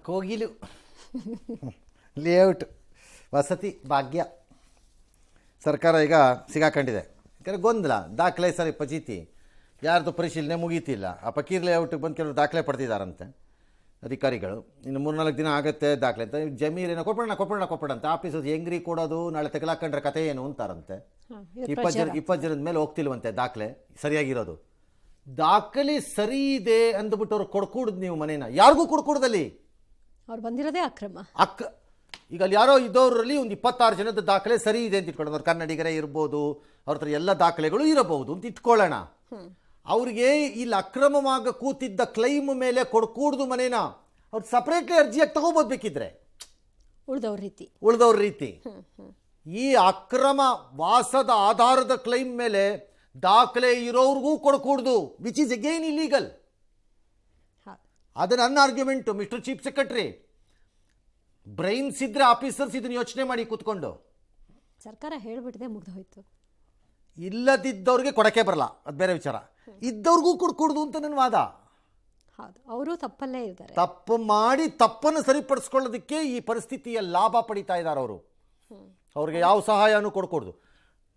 Kogilu layout ವಸತಿ ಭಾಗ್ಯ ಸರ್ಕಾರ ಈಗ ಸಿಗಾಕೊಂಡಿದೆ. ಯಾಕಂದರೆ ಗೊಂದಲ ದಾಖಲೆ ಸರಿ ಪಚೀತಿ ಯಾರ್ದು ಪರಿಶೀಲನೆ ಮುಗೀತಿಲ್ಲ. ಆ ಪಕೀರ್ ಲೇಔಟಿಗೆ ಬಂದು ಕೆಲವರು ದಾಖಲೆ ಪಡ್ತಿದ್ದಾರಂತೆ ಅಧಿಕಾರಿಗಳು. ಇನ್ನು 3-4 ದಿನ ಆಗುತ್ತೆ ದಾಖಲೆ ಅಂತ. ಜಮೀರೇನೋ ಕೊಪ್ಪಳ ಅಂತ ಆಫೀಸು ಹೆಂಗ್ರಿ ಕೊಡೋದು, ನಾಳೆ ತೆಗಲಾಕೊಂಡ್ರೆ ಕತೆ ಏನು ಅಂತಾರಂತೆ. 20 ಜನದ ಮೇಲೆ ಹೋಗ್ತಿಲ್ವಂತೆ ದಾಖಲೆ ಸರಿಯಾಗಿರೋದು. ದಾಖಲೆ ಸರಿ ಇದೆ ಅಂದ್ಬಿಟ್ಟು ಅವ್ರು ಕೊಡ್ಕೂಡ್ದು ನೀವು ಮನೇನ ಯಾರಿಗೂ ಕೊಡ್ಕೂಡ್ದಲ್ಲಿ ಅವ್ರು ಬಂದಿರೋದೇ ಅಕ್ರಮ. ಈಗ ಅಲ್ಲಿ ಯಾರೋ ಇದ್ದವರಲ್ಲಿ ಒಂದು 26 ಜನದ ದಾಖಲೆ ಸರಿ ಇದೆ ಅಂತ ಇಟ್ಕೊಳ್ಳೋಣ. ಅವ್ರು ಕನ್ನಡಿಗರೇ ಇರ್ಬೋದು, ಅವ್ರ ಹತ್ರ ಎಲ್ಲ ದಾಖಲೆಗಳು ಇರಬಹುದು ಅಂತ ಇಟ್ಕೊಳ್ಳೋಣ. ಅವ್ರಿಗೆ ಇಲ್ಲಿ ಅಕ್ರಮವಾಗ ಕೂತಿದ್ದ ಕ್ಲೈಮ್ ಮೇಲೆ ಕೊಡ್ಕೂಡ್ದು ಮನೇನ ಅವ್ರು ಸಪ್ರೇಟ್ಲಿ ಅರ್ಜಿಯಾಗಿ ತಗೋಬೋದು ಬೇಕಿದ್ರೆ ಉಳಿದವ್ರ ರೀತಿ. ಈ ಅಕ್ರಮ ವಾಸದ ಆಧಾರದ ಕ್ಲೈಮ್ ಮೇಲೆ ದಾಖಲೆ ಇರೋರ್ಗೂ ಕೊಡ್ಕೂಡ್ದು, ವಿಚ್ ಈಸ್ ಅಗೈನ್ ಇಲೀಗಲ್. ಅದು ನನ್ನ argument. Mister chief secretary, brains ಇದ್ರೆ ಆಫೀಸರ್ಸ್ ಇದನ್ನ ಯೋಚನೆ ಮಾಡಿ ಕೂತ್ಕೊಂಡು. ಸರ್ಕಾರ ಹೇಳ್ಬಿಟ್ಟಿದೆ, ಮುಗ್ದೋಯ್ತು. ಇಲ್ಲದಿದ್ದವ್ರಿಗೆ ಕೊಡಕ್ಕೆ ಬರಲ್ಲ, ಅದು ಬೇರೆ ವಿಚಾರ. ಇದ್ದವ್ರಿಗೂ ಕೊಡ್ಕೂಡ್ದು ಅಂತ ನನ್ನ ವಾದ. ಹೌದು, ಅವರು ತಪ್ಪಲ್ಲೇ ಇದ್ದಾರೆ. ತಪ್ಪು ಮಾಡಿ ತಪ್ಪನ್ನು ಸರಿಪಡಿಸ್ಕೊಳ್ಳೋದಕ್ಕೆ ಈ ಪರಿಸ್ಥಿತಿಯ ಲಾಭ ಪಡಿತಾ ಇದ್ದಾರೆ ಅವರು. ಅವ್ರಿಗೆ ಯಾವ ಸಹಾಯನೂ ಕೊಡ್ಕೊಡ್ದು.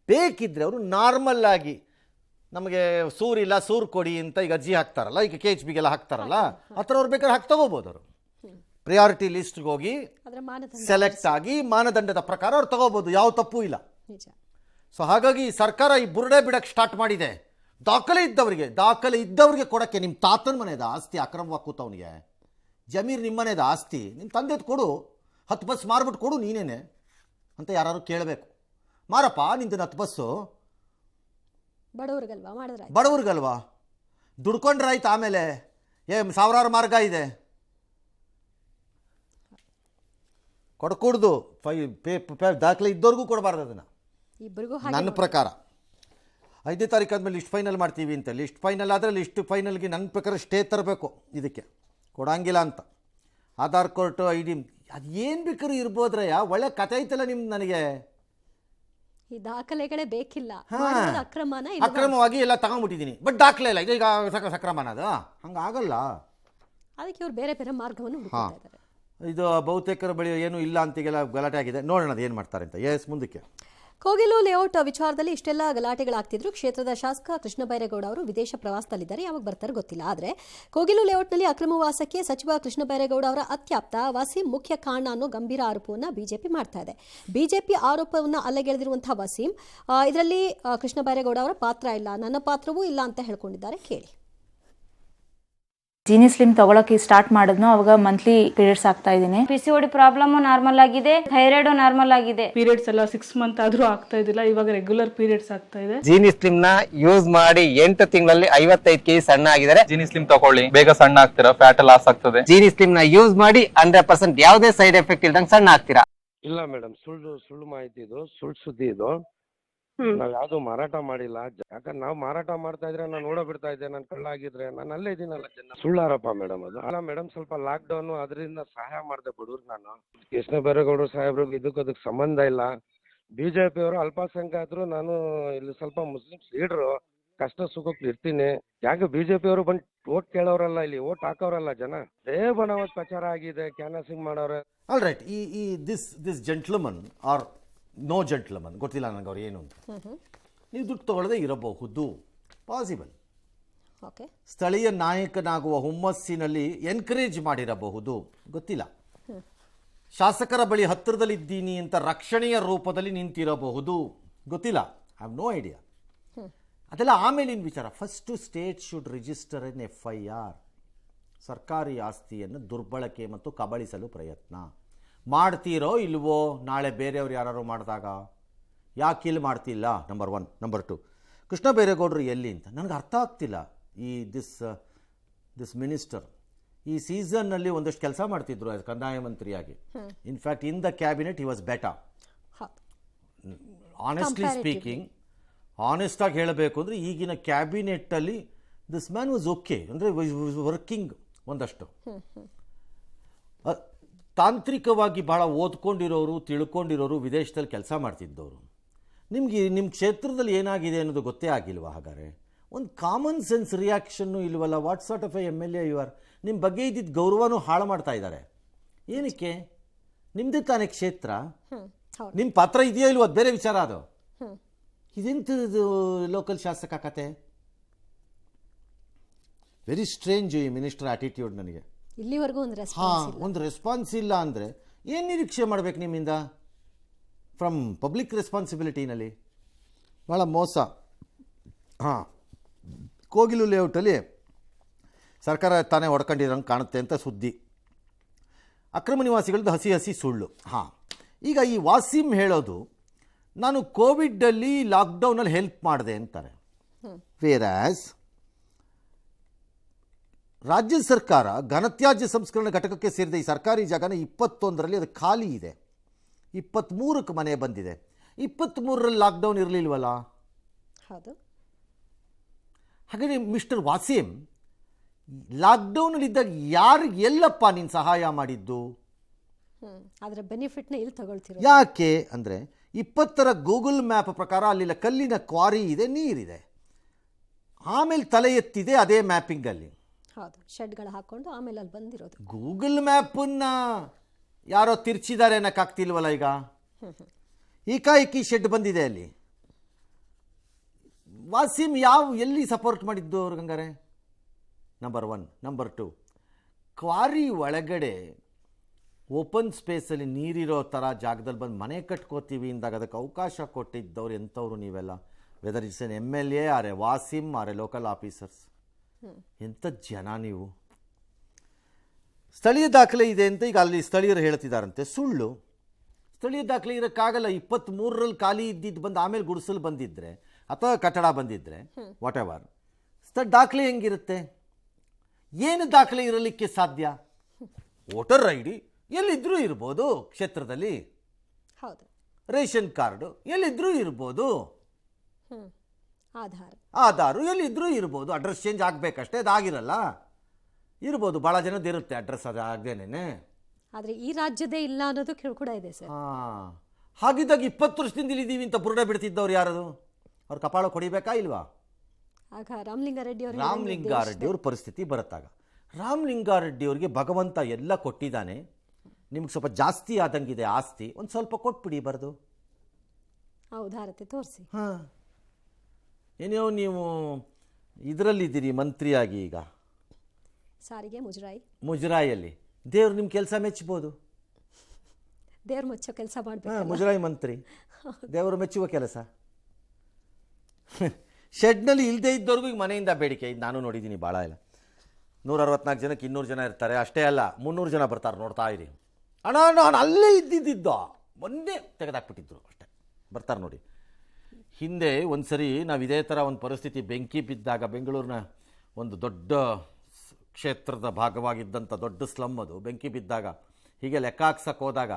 ಬೇಕಿದ್ರೆ ಅವರು ನಾರ್ಮಲ್ ಆಗಿ ನಮಗೆ ಸೂರಿಲ್ಲ ಸೂರು ಕೊಡಿ ಅಂತ ಈಗ ಅರ್ಜಿ ಹಾಕ್ತಾರಲ್ಲ, ಈಗ KHBಗೆಲ್ಲ ಹಾಕ್ತಾರಲ್ಲ, ಆ ಥರ ಅವ್ರು ಬೇಕಾದ್ರೆ ಹಾಕಿ ತಗೋಬೋದು. ಅವರು ಪ್ರಿಯಾರಿಟಿ ಲಿಸ್ಟ್ಗೆ ಹೋಗಿ ಸೆಲೆಕ್ಟ್ ಆಗಿ ಮಾನದಂಡದ ಪ್ರಕಾರ ಅವ್ರು ತಗೋಬೋದು, ಯಾವ ತಪ್ಪು ಇಲ್ಲ. ಸೊ ಹಾಗಾಗಿ ಸರ್ಕಾರ ಈ ಬುರುಡೆ ಬಿಡಕ್ಕೆ ಸ್ಟಾರ್ಟ್ ಮಾಡಿದೆ. ದಾಖಲೆ ಇದ್ದವ್ರಿಗೆ ಕೊಡಕ್ಕೆ. ನಿಮ್ಮ ತಾತನ ಮನೆದ ಆಸ್ತಿ ಅಕ್ರಮವಾಗಿ ಕೂತವನಿಗೆ, ಜಮೀರು ನಿಮ್ಮ ಮನೆದ ಆಸ್ತಿ ನಿಮ್ಮ ತಂದೆದು ಕೊಡು, 10 ಬಸ್ ಮಾರ್ಬಿಟ್ಟು ಕೊಡು ನೀನೇನೆ ಅಂತ ಯಾರು ಕೇಳಬೇಕು. ಮಾರಪ್ಪ ನಿಂದು 10 ಬಸ್ಸು, ಬಡವ್ರಿಗಲ್ವಾ, ದುಡ್ಕೊಂಡ್ರೆ ಆಯ್ತು. ಆಮೇಲೆ ಸಾವಿರಾರು ಮಾರ್ಗ ಇದೆ, ಕೊಡ್ಕೂಡ್ದು. ದಾಖಲೆ ಇದ್ದವ್ರಿಗೂ ಕೊಡಬಾರ್ದು ಅದನ್ನು. ನನ್ನ ಪ್ರಕಾರ 5ನೇ ತಾರೀಕು ಆದಮೇಲೆ ಲಿಸ್ಟ್ ಫೈನಲ್ ಮಾಡ್ತೀವಿ ಅಂತ. ಲಿಸ್ಟ್ ಫೈನಲ್ ಆದರೆ ಲಿಸ್ಟ್ ಫೈನಲ್ಗೆ ನನ್ನ ಪ್ರಕಾರ ಸ್ಟೇ ತರಬೇಕು, ಇದಕ್ಕೆ ಕೊಡಂಗಿಲ್ಲ ಅಂತ. ಆಧಾರ್ ಕಾರ್ಡು ID ಅದು ಏನು ಬೇಕಾದ್ರೂ ಇರ್ಬೋದ್ರಯ್ಯ. ಒಳ್ಳೆ ಕತೆ ಐತಲ್ಲ ನಿಮ್ದು. ನನಗೆ ಈ ದಾಖಲೆಗಳೇ ಬೇಕಿಲ್ಲ, ಅಕ್ರಮವಾಗಿ ಎಲ್ಲ ತಗೊಂಡ್ಬಿಟ್ಟಿದ್ದೀನಿ, ಬಟ್ ದಾಖಲೆ ಇಲ್ಲ. ಈಗ ಸಕ್ರಮನ ಅದು ಹಂಗಾಗಲ್ಲ. ಅದಕ್ಕೆ ಇವ್ರು ಬೇರೆ ಬೇರೆ ಮಾರ್ಗವನ್ನು ಹುಡುಕ್ತಾ ಇದ್ದಾರೆ. ಇದು ಬಹುತೇಕರ ಬಳಿ ಏನೂ ಇಲ್ಲ ಅಂತೀಗೆಲ್ಲ ಗಲಾಟೆ ಆಗಿದೆ. ನೋಡೋಣ ಅದು ಏನು ಮಾಡ್ತಾರೆ ಅಂತ. ಮುಂದಕ್ಕೆ ಕೋಗಿಲು ಲೇಔಟ್ ವಿಚಾರದಲ್ಲಿ ಇಷ್ಟೆಲ್ಲ ಗಲಾಟೆಗಳಾಗ್ತಿದ್ರು. ಕ್ಷೇತ್ರದ ಶಾಸಕ ಕೃಷ್ಣ ಬೈರೇಗೌಡ ಅವರು ವಿದೇಶ ಪ್ರವಾಸದಲ್ಲಿದ್ದಾರೆ, ಯಾವಾಗ ಬರ್ತಾರೆ ಗೊತ್ತಿಲ್ಲ. ಆದರೆ ಕೋಗಿಲು ಲೇಔಟ್ನಲ್ಲಿ ಅಕ್ರಮ ವಾಸಕ್ಕೆ ಸಚಿವ ಕೃಷ್ಣ ಬೈರೇಗೌಡ ಅವರ ಅತ್ಯಾಪ್ತ ವಸೀಂ ಮುಖ್ಯ ಕಾರಣ ಅನ್ನೋ ಗಂಭೀರ ಆರೋಪವನ್ನು ಬಿಜೆಪಿ ಮಾಡ್ತಾ ಇದೆ. ಬಿಜೆಪಿ ಆರೋಪವನ್ನು ಅಲ್ಲಗೆಳೆದಿರುವಂತಹ ವಸೀಂ ಇದರಲ್ಲಿ ಕೃಷ್ಣ ಬೈರೇಗೌಡ ಅವರ ಪಾತ್ರ ಇಲ್ಲ, ನನ್ನ ಪಾತ್ರವೂ ಇಲ್ಲ ಅಂತ ಹೇಳ್ಕೊಂಡಿದ್ದಾರೆ. ಕೇಳಿ. ಜೀನಿ ಸ್ಲಿಮ್ ತಗೊಳಕ್ಕೆ ಸ್ಟಾರ್ಟ್ ಮಾಡಿದ್ನು, ಅವಾಗ ಮಂತ್ಲಿ ಪೀರಿಯಡ್ಸ್ ಆಗ್ತಾ ಇದ್ದೀನಿ. PCOD ಪ್ರಾಬ್ಲಮ್ ನಾರ್ಮಲ್ ಆಗಿದೆ, ಥೈರಾಯ್ಡ್ ನಾರ್ಮಲ್ ಆಗಿದೆ. ಪೀರಿಯಡ್ಸ್ ಎಲ್ಲ 6 ಮಂತ್ ಆದ್ರೂ ಆಗ್ತಾ ಇದ್ದಿಲ್ಲ, ಇವಾಗ ರೆಗ್ಯುಲರ್ ಪೀರಿಯಡ್ಸ್ ಆಗ್ತಾ ಇದೆ. ಜೀನಿ ಸ್ಲಿಮ್ ನ ಯೂಸ್ ಮಾಡಿ 8 ತಿಂಗಳಲ್ಲಿ 55 kg ಸಣ್ಣ ಆಗಿದ್ದಾರೆ. ಜೀನಿ ಸ್ಲಿಮ್ ತಗೊಳ್ಳಿ, ಬೇಗ ಸಣ್ಣ ಆಗ್ತೀರಾ, ಫ್ಯಾಟ್ ಲಾಸ್ ಆಗ್ತದೆ. ಜೀನಿ ಸ್ಲಿಮ್ ನ ಯೂಸ್ ಮಾಡಿ 100% ಯಾವುದೇ ಸೈಡ್ ಎಫೆಕ್ಟ್ ಇಲ್ದಂಗೆ ಸಣ್ಣ ಆಗ್ತೀರಾ. ಇಲ್ಲ ಮೇಡಮ್, ಸುಳ್ಳು ಮಾಹಿತಿ ಇದು, ಸುಳ್ಳು ಸುದ್ದಿ ಇದು. ನಾವ್ ಯಾವ್ದು ಮಾರಾಟ ಮಾಡಿಲ್ಲ. ಯಾಕಂದ್ರೆ ನಾವು ಮಾರಾಟ ಮಾಡ್ತಾ ಇದ್ರೆ ನಾನು ನೋಡ ಬಿಡ್ತಾ ಇದ್ದೆ, ನಾನು ಕಳ್ಳ ಆಗಿದ್ರೆ ನಾನು ಅಲ್ಲೇ ಇದೀನಲ್ಲ. ಸುಳ್ಳಾರಪ್ಪ ಮೇಡಮ್ ಅದು. ಅಲ್ಲ ಮೇಡಮ್, ಸ್ವಲ್ಪ ಲಾಕ್ ಡೌನ್ ಅದರಿಂದ ಸಹಾಯ ಮಾಡಿದೆ ಬಡವ್ರಿಗೆ. ನಾನು ಕೃಷ್ಣ ಬೈರೇಗೌಡರು ಸಾಹೇಬ್ರಿಗೆ ಅದಕ್ಕೆ ಸಂಬಂಧ ಇಲ್ಲ. ಬಿಜೆಪಿ ಅವರು ಅಲ್ಪಸಂಖ್ಯಾತರು, ನಾನು ಇಲ್ಲಿ ಸ್ವಲ್ಪ ಮುಸ್ಲಿಮ್ಸ್ ಲೀಡರು, ಕಷ್ಟ ಸುಖಕ್ಕೆ ಇರ್ತೀನಿ. ಯಾಕೆ ಬಿಜೆಪಿ ಅವರು ಬಂದು ಓಟ್ ಕೇಳೋರಲ್ಲ, ಇಲ್ಲಿ ಓಟ್ ಹಾಕೋರಲ್ಲ ಜನ. ಬಣವತ್ ಪ್ರಚಾರ ಆಗಿದೆ, ಕ್ಯಾನ್ವಾಸಿಂಗ್ ಮಾಡೋರೆ. All right. ಈ this gentleman are no gentleman ಗೊತ್ತಿಲ್ಲ ನನಗೆ ಅವ್ರು ಏನು ಅಂತ. ನೀವು ದುಡ್ಡು ತಗೊಳ್ಳದೆ ಇರಬಹುದು, ಪಾಸಿಬಲ್. ಸ್ಥಳೀಯ ನಾಯಕನಾಗುವ ಹುಮ್ಮಸ್ಸಿನಲ್ಲಿ ಎನ್ಕರೇಜ್ ಮಾಡಿರಬಹುದು, ಗೊತ್ತಿಲ್ಲ. ಶಾಸಕರ ಬಳಿ ಹತ್ತಿರದಲ್ಲಿದ್ದೀನಿ ಅಂತ ರಕ್ಷಣೆಯ ರೂಪದಲ್ಲಿ ನಿಂತಿರಬಹುದು, ಗೊತ್ತಿಲ್ಲ. I have no idea. ಅದೆಲ್ಲ ಆಮೇಲಿನ ವಿಚಾರ. First state should register an FIR. ಸರ್ಕಾರಿ ಆಸ್ತಿಯನ್ನು ದುರ್ಬಳಕೆ ಮತ್ತು ಕಬಳಿಸಲು ಪ್ರಯತ್ನ ಮಾಡ್ತೀರೋ ಇಲ್ವೋ ನಾಳೆ ಬೇರೆಯವ್ರು ಯಾರು ಮಾಡಿದಾಗ. ಯಾಕೆ ಇಲ್ಲಿ ಮಾಡ್ತಿಲ್ಲ? ನಂಬರ್ 1. ನಂಬರ್ 2, ಕೃಷ್ಣ ಬೈರೇಗೌಡರು ಎಲ್ಲಿ ಅಂತ ನನಗೆ ಅರ್ಥ ಆಗ್ತಿಲ್ಲ. ಈ ದಿಸ್ ಮಿನಿಸ್ಟರ್ ಈ ಸೀಸನ್ನಲ್ಲಿ ಒಂದಷ್ಟು ಕೆಲಸ ಮಾಡ್ತಿದ್ರು ಕಂದಾಯ ಮಂತ್ರಿಯಾಗಿ. In fact in the cabinet he was better. Honestly speaking, ಆನೆಸ್ಟಾಗಿ ಹೇಳಬೇಕು ಅಂದರೆ ಈಗಿನ ಕ್ಯಾಬಿನೆಟ್ಟಲ್ಲಿ ದಿಸ್ ಮ್ಯಾನ್ ವಾಸ್ ಓಕೆ. ಅಂದರೆ ವರ್ಕಿಂಗ್ ಒಂದಷ್ಟು ತಾಂತ್ರಿಕವಾಗಿ ಭಾಳ ಓದ್ಕೊಂಡಿರೋರು, ತಿಳ್ಕೊಂಡಿರೋರು, ವಿದೇಶದಲ್ಲಿ ಕೆಲಸ ಮಾಡ್ತಿದ್ದವರು. ನಿಮಗೆ ನಿಮ್ಮ ಕ್ಷೇತ್ರದಲ್ಲಿ ಏನಾಗಿದೆ ಅನ್ನೋದು ಗೊತ್ತೇ ಆಗಿಲ್ವಾ? ಹಾಗಾದರೆ ಒಂದು ಕಾಮನ್ ಸೆನ್ಸ್ ರಿಯಾಕ್ಷನ್ನು ಇಲ್ವಲ್ಲ. What sort of a MLA you are? ನಿಮ್ಮ ಬಗ್ಗೆ ಇದ್ದಿದ್ದ ಗೌರವನೂ ಹಾಳು ಮಾಡ್ತಾ ಇದ್ದಾರೆ. ಏನಕ್ಕೆ? ನಿಮ್ಮದೇ ತಾನೇ ಕ್ಷೇತ್ರ, ಹೌದು. ನಿಮ್ಮ ಪಾತ್ರ ಇದೆಯೋ ಇಲ್ವೋ ಅದು ಬೇರೆ ವಿಚಾರ. ಅದು ಇದೆಂಥದ್ದು ಲೋಕಲ್ ಶಾಸಕ ಕತೆ? ವೆರಿ ಸ್ಟ್ರೇಂಜ್ ಈ ಮಿನಿಸ್ಟರ್ ಆಟಿಟ್ಯೂಡ್ ನನಗೆ. ಇಲ್ಲಿವರೆಗೂ ಒಂದು ರೆಸ್ಪಾನ್ಸ್ ಇಲ್ಲ. ಒಂದು ರೆಸ್ಪಾನ್ಸ್ ಇಲ್ಲ ಅಂದರೆ ಏನು ನಿರೀಕ್ಷೆ ಮಾಡಬೇಕು ನಿಮ್ಮಿಂದ? ಫ್ರಮ್ ಪಬ್ಲಿಕ್ ರೆಸ್ಪಾನ್ಸಿಬಿಲಿಟಿನಲ್ಲಿ ಭಾಳ ಮೋಸ. ಕೋಗಿಲು ಲೇಔಟಲ್ಲಿ ಸರ್ಕಾರ ತಾನೇ ಹೊಡ್ಕೊಂಡಿರೋಂಗೆ ಕಾಣುತ್ತೆ ಅಂತ ಸುದ್ದಿ. ಅಕ್ರಮ ನಿವಾಸಿಗಳದ್ದು ಹಸಿ ಹಸಿ ಸುಳ್ಳು. ಈಗ ಈ ವಾಸಿಂ ಹೇಳೋದು ನಾನು ಕೋವಿಡಲ್ಲಿ ಲಾಕ್ಡೌನಲ್ಲಿ ಹೆಲ್ಪ್ ಮಾಡಿದೆ ಅಂತಾರೆ. ವೇರಾಸ್ ರಾಜ್ಯ ಸರ್ಕಾರ ಘನತ್ಯಾಜ್ಯ ಸಂಸ್ಕರಣಾ ಘಟಕಕ್ಕೆ ಸೇರಿದ ಈ ಸರ್ಕಾರಿ ಜಾಗನ 21ರಲ್ಲಿ ಅದು ಖಾಲಿ ಇದೆ, 23ಕ್ಕೆ ಮನೆ ಬಂದಿದೆ. 23ರಲ್ಲಿ ಲಾಕ್ಡೌನ್ ಇರಲಿಲ್ವಲ್ಲ? ಹೌದು. ಹಾಗಾದರೆ ಮಿಸ್ಟರ್ ವಾಸಿಂ ಲಾಕ್ಡೌನಲ್ಲಿದ್ದಾಗ ಯಾರಿಗೆ ಎಲ್ಲಪ್ಪ ನೀನು ಸಹಾಯ ಮಾಡಿದ್ದು? ಅದರ ಬೆನಿಫಿಟ್ನ ಇಲ್ಲಿ ತಗೊಳ್ತಿರೋ ಯಾಕೆ ಅಂದರೆ 20ರ ಗೂಗಲ್ ಮ್ಯಾಪ್ ಪ್ರಕಾರ ಅಲ್ಲಿಲ್ಲ ಕಲ್ಲಿನ ಕ್ವಾರಿ ಇದೆ, ನೀರಿದೆ. ಆಮೇಲೆ ತಲೆ ಎತ್ತಿದೆ ಅದೇ ಮ್ಯಾಪಿಂಗಲ್ಲಿ. ಹೌದು, ಶೆಡ್ಗಳು ಹಾಕೊಂಡು ಆಮೇಲೆ ಅಲ್ಲಿ ಬಂದಿರೋದು. ಗೂಗಲ್ ಮ್ಯಾಪನ್ನು ಯಾರೋ ತಿರ್ಚಿದ್ದಾರೆ ಅನ್ನೋಕ್ಕಾಗ್ತಿಲ್ವಲ್ಲ ಈಗ. ಏಕಾಏಕಿ ಶೆಡ್ ಬಂದಿದೆ ಅಲ್ಲಿ. ವಾಸಿಂ ಎಲ್ಲಿ ಸಪೋರ್ಟ್ ಮಾಡಿದ್ದು ಅವ್ರಿಗೆ ಹಂಗಾರೆ? ನಂಬರ್ 1. ನಂಬರ್ 2, ಕ್ವಾರಿ ಒಳಗಡೆ ಓಪನ್ ಸ್ಪೇಸಲ್ಲಿ ನೀರಿರೋ ಥರ ಜಾಗದಲ್ಲಿ ಬಂದು ಮನೆ ಕಟ್ಕೋತೀವಿ ಅಂದಾಗ ಅದಕ್ಕೆ ಅವಕಾಶ ಕೊಟ್ಟಿದ್ದವ್ರು ಎಂಥವ್ರು ನೀವೆಲ್ಲ? ವೆದರ್ ಇಟ್ಸ್ ಎನ್ MLA ಆರೆ ವಾಸಿಂ ಆರೆ ಲೋಕಲ್ ಆಫೀಸರ್ಸ್. ಎಂಥ ಜನ ನೀವು? ಸ್ಥಳೀಯ ದಾಖಲೆ ಇದೆ ಅಂತ ಈಗ ಅಲ್ಲಿ ಸ್ಥಳೀಯರು ಹೇಳ್ತಿದ್ದಾರಂತೆ. ಸುಳ್ಳು. ಸ್ಥಳೀಯ ದಾಖಲೆ ಇರೋಕ್ಕಾಗಲ್ಲ. 23ರಲ್ಲಿ ಖಾಲಿ ಇದ್ದಿದ್ದು ಬಂದು ಆಮೇಲೆ ಗುಡಿಸಲು ಬಂದಿದ್ದರೆ ಅಥವಾ ಕಟ್ಟಡ ಬಂದಿದ್ದರೆ ವಾಟ್ ಎವರ್, ದಾಖಲೆ ಹೆಂಗಿರುತ್ತೆ? ಏನು ದಾಖಲೆ ಇರಲಿಕ್ಕೆ ಸಾಧ್ಯ? ವೋಟರ್ ID ಎಲ್ಲಿದ್ದರೂ ಇರ್ಬೋದು ಕ್ಷೇತ್ರದಲ್ಲಿ. ಹೌದು. ರೇಷನ್ ಕಾರ್ಡು ಎಲ್ಲಿದ್ದರೂ ಇರ್ಬೋದು. ಆಧಾರು ಎಲ್ಲಿದ್ದರೂ ಇರ್ಬೋದು. ಅಡ್ರೆಸ್ ಚೇಂಜ್ ಆಗಬೇಕಷ್ಟೇ, ಅದಾಗಿರಲ್ಲ. ಇರ್ಬೋದು, ಭಾಳ ಜನದ್ದು ಇರುತ್ತೆ ಅಡ್ರೆಸ್, ಅದು ಆಗದೇನೆ. ಆದರೆ ಈ ರಾಜ್ಯದೇ ಇಲ್ಲ ಅನ್ನೋದು ಕೂಡ ಇದೆ ಸರ್. ಹಾಗಿದ್ದಾಗ 20 ವರ್ಷದಿಂದ ಇಲ್ಲಿದ್ದೀವಿ ಅಂತ ಬುರುಡೆ ಬಿಡ್ತಿದ್ದವ್ರು ಯಾರದು? ಅವ್ರು ಕಪಾಳ ಕೊಡಿಬೇಕಾ ಇಲ್ವಾ? ಆಗ ರಾಮಲಿಂಗಾರೆಡ್ಡಿ ಅವ್ರ ಪರಿಸ್ಥಿತಿ ಬರುತ್ತಾಗ. ರಾಮಲಿಂಗಾರೆಡ್ಡಿ ಅವ್ರಿಗೆ ಭಗವಂತ ಎಲ್ಲ ಕೊಟ್ಟಿದ್ದಾನೆ, ನಿಮ್ಗೆ ಸ್ವಲ್ಪ ಜಾಸ್ತಿ ಆದಂಗಿದೆ ಆಸ್ತಿ, ಒಂದು ಸ್ವಲ್ಪ ಕೊಟ್ಬಿಡಿ ಬರೆದು. ಉದಾರತೆ ತೋರಿಸಿ. ಏನೋ ನೀವು ಇದರಲ್ಲಿದ್ದೀರಿ ಮಂತ್ರಿಯಾಗಿ, ಈಗ ಸಾರಿಗೆ ಮುಜರಾಯಲ್ಲಿ ದೇವ್ರು ನಿಮ್ಮ ಕೆಲಸ ಮೆಚ್ಚಬಹುದು. ದೇವ್ರು ಮೆಚ್ಚೋ ಕೆಲಸ ಮಾಡಬೇಕು. ಮುಜರಾಯಿ ಮಂತ್ರಿ ದೇವರು ಮೆಚ್ಚುವ ಕೆಲಸ. ಶೆಡ್ನಲ್ಲಿ ಇಲ್ಲದೆ ಇದ್ದವ್ರಿಗೂ ಈಗ ಮನೆಯಿಂದ ಬೇಡಿಕೆ. ಇದು ನಾನು ನೋಡಿದ್ದೀನಿ ಭಾಳ ಇಲ್ಲ. 164 ಜನಕ್ಕೆ 200 ಜನ ಇರ್ತಾರೆ, ಅಷ್ಟೇ ಅಲ್ಲ 300 ಜನ ಬರ್ತಾರೆ. ನೋಡ್ತಾ ಇರಿ ಅಣ್ಣ, ನಾನು ಅಲ್ಲೇ ಇದ್ದಿದ್ದ, ಮೊನ್ನೆ ತೆಗೆದಾಕ್ಬಿಟ್ಟಿದ್ರು ಅಷ್ಟೇ, ಬರ್ತಾರೆ ನೋಡಿ. ಹಿಂದೆ ಒಂದು ಸರಿ ನಾವು ಇದೇ ಥರ ಒಂದು ಪರಿಸ್ಥಿತಿ, ಬೆಂಕಿ ಬಿದ್ದಾಗ, ಬೆಂಗಳೂರಿನ ಒಂದು ದೊಡ್ಡ ಕ್ಷೇತ್ರದ ಭಾಗವಾಗಿದ್ದಂಥ ದೊಡ್ಡ ಸ್ಲಮ್ ಅದು, ಬೆಂಕಿ ಬಿದ್ದಾಗ ಹೀಗೆ ಲೆಕ್ಕ ಹಾಕ್ಸಕ್ಕೆ ಹೋದಾಗ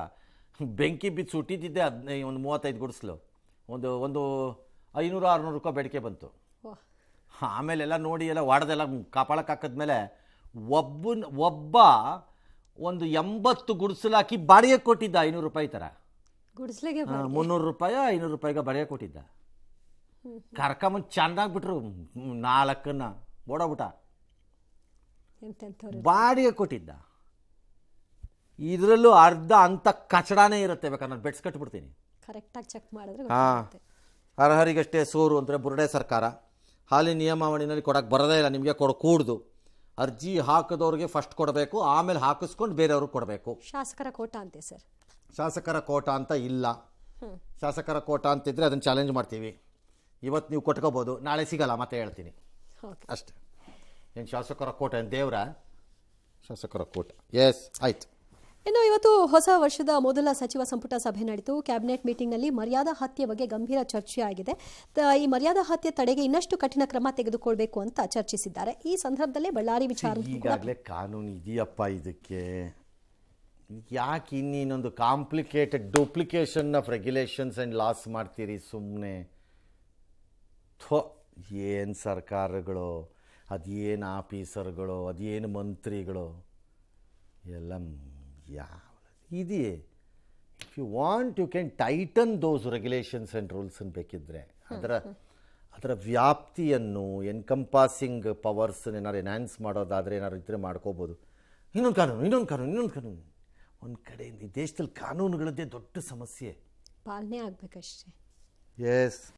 ಬೆಂಕಿ ಬಿದ್ದು ಸುಟ್ಟಿದ್ದಿದ್ದೆ ಒಂದು 35 ಗುಡಿಸ್ಲು, ಒಂದು 500-600 ರೂಪಾಯಿ ಬೇಡಿಕೆ ಬಂತು. ಆಮೇಲೆಲ್ಲ ನೋಡಿ ಎಲ್ಲ ವಾಡದೆಲ್ಲ ಕಾಪಾಳಕ್ಕೆ ಹಾಕಿದ್ಮೇಲೆ ಒಬ್ಬ ಒಂದು 80 ಗುಡಿಸಲು ಹಾಕಿ ಬಾಡಿಗೆ ಕೊಟ್ಟಿದ್ದ 500 ರೂಪಾಯಿ ಥರ. ಗುಡಿಸ್ಲಿಗೆ 300 ರೂಪಾಯಿ 500 ರೂಪಾಯಿಗೆ ಬಾಡಿಗೆ ಕೊಟ್ಟಿದ್ದ. ಕರ್ಕೊಂಬಂದು ಚೆನ್ನಾಗ್ಬಿಟ್ರು 4ನ್ನ ಓಡೋಗ್ಬಿಟ್ಟ. ಬಾಡಿಗೆ ಕೊಟ್ಟಿದ್ದ. ಇದರಲ್ಲೂ ಅರ್ಧ ಅಂತ ಕಚಡಾನೇ ಇರುತ್ತೆ, ಬೇಕಾದ್ರೆ ನಾನು ಬೆಡ್ಸ್ ಕಟ್ಬಿಡ್ತೀನಿ. ಕರೆಕ್ಟಾಗಿ ಚೆಕ್ ಮಾಡಿದ್ರೆ ಅರ್ಹರಿಗಷ್ಟೇ ಸೋರು ಅಂದರೆ ಬುರುಡೆ ಸರ್ಕಾರ. ಹಾಲಿನ ನಿಯಮಾವಳಿನಲ್ಲಿ ಕೊಡೋಕ್ಕೆ ಬರೋದೇ ಇಲ್ಲ, ನಿಮಗೆ ಕೊಡಕೂಡ್ದು. ಅರ್ಜಿ ಹಾಕಿದವ್ರಿಗೆ ಫಸ್ಟ್ ಕೊಡಬೇಕು, ಆಮೇಲೆ ಹಾಕಿಸ್ಕೊಂಡು ಬೇರೆಯವ್ರಿಗೆ ಕೊಡಬೇಕು. ಶಾಸಕರ ಕೋಟ ಅಂತೆ ಸರ್. ಶಾಸಕರ ಕೋಟ ಅಂತ ಇಲ್ಲ. ಶಾಸಕರ ಕೋಟ ಅಂತಿದ್ರೆ ಅದನ್ನು ಚಾಲೆಂಜ್ ಮಾಡ್ತೀವಿ. ಇವತ್ತು ನೀವು ಕೊಟ್ಕೋಬೋದು, ನಾಳೆ ಸಿಗಲ್ಲ, ಮತ್ತೆ ಹೇಳ್ತೀನಿ ಅಷ್ಟೇ. ಏನು ಶಾಸಕರ ಕೋಟ ಏನು ದೇವ್ರ? ಶಾಸಕರ ಕೋಟ. ಎಸ್, ಆಯ್ತು. ಇನ್ನು ಇವತ್ತು ಹೊಸ ವರ್ಷದ ಮೊದಲ ಸಚಿವ ಸಂಪುಟ ಸಭೆ ನಡೆಯಿತು. ಕ್ಯಾಬಿನೆಟ್ ಮೀಟಿಂಗ್ನಲ್ಲಿ ಮರ್ಯಾದಾ ಹತ್ಯೆ ಬಗ್ಗೆ ಗಂಭೀರ ಚರ್ಚೆ ಆಗಿದೆ. ಈ ಮರ್ಯಾದಾ ಹತ್ಯೆ ತಡೆಗೆ ಇನ್ನಷ್ಟು ಕಠಿಣ ಕ್ರಮ ತೆಗೆದುಕೊಳ್ಬೇಕು ಅಂತ ಚರ್ಚಿಸಿದ್ದಾರೆ. ಈ ಸಂದರ್ಭದಲ್ಲೇ ಬಳ್ಳಾರಿ ವಿಚಾರ ಈಗಾಗಲೇ ಕಾನೂನು ಇದೆಯಪ್ಪ ಇದಕ್ಕೆ. ಯಾಕೆ ಇನ್ನೊಂದು complicated duplication of regulations and loss ಮಾಡ್ತೀರಿ ಸುಮ್ಮನೆ? ಏನು ಸರ್ಕಾರಗಳು, ಅದೇನು ಆಫೀಸರ್ಗಳು, ಅದೇನು ಮಂತ್ರಿಗಳು ಎಲ್ಲ ಯಾವ ಇದೆಯೇ. If you want you can tighten those regulations and rules ಅಂತ ಬೇಕಿದ್ರೆ. ಅದರ ವ್ಯಾಪ್ತಿಯನ್ನು ಎನ್ಕಂಪಾಸಿಂಗ್ ಪವರ್ಸ್ ಏನಾದ್ರು ಎನ್ಹಾನ್ಸ್ ಮಾಡೋದಾದರೆ ಏನಾದ್ರು ಇದ್ದರೆ ಮಾಡ್ಕೋಬೋದು. ಇನ್ನೊಂದು ಕಾನೂನು ಒಂದು ಕಡೆಯಿಂದ ಈ ದೇಶದಲ್ಲಿ ಕಾನೂನುಗಳದ್ದೇ ದೊಡ್ಡ ಸಮಸ್ಯೆ. ಪಾಲನೆ ಆಗ್ಬೇಕಷ್ಟೇ. ಎಸ್.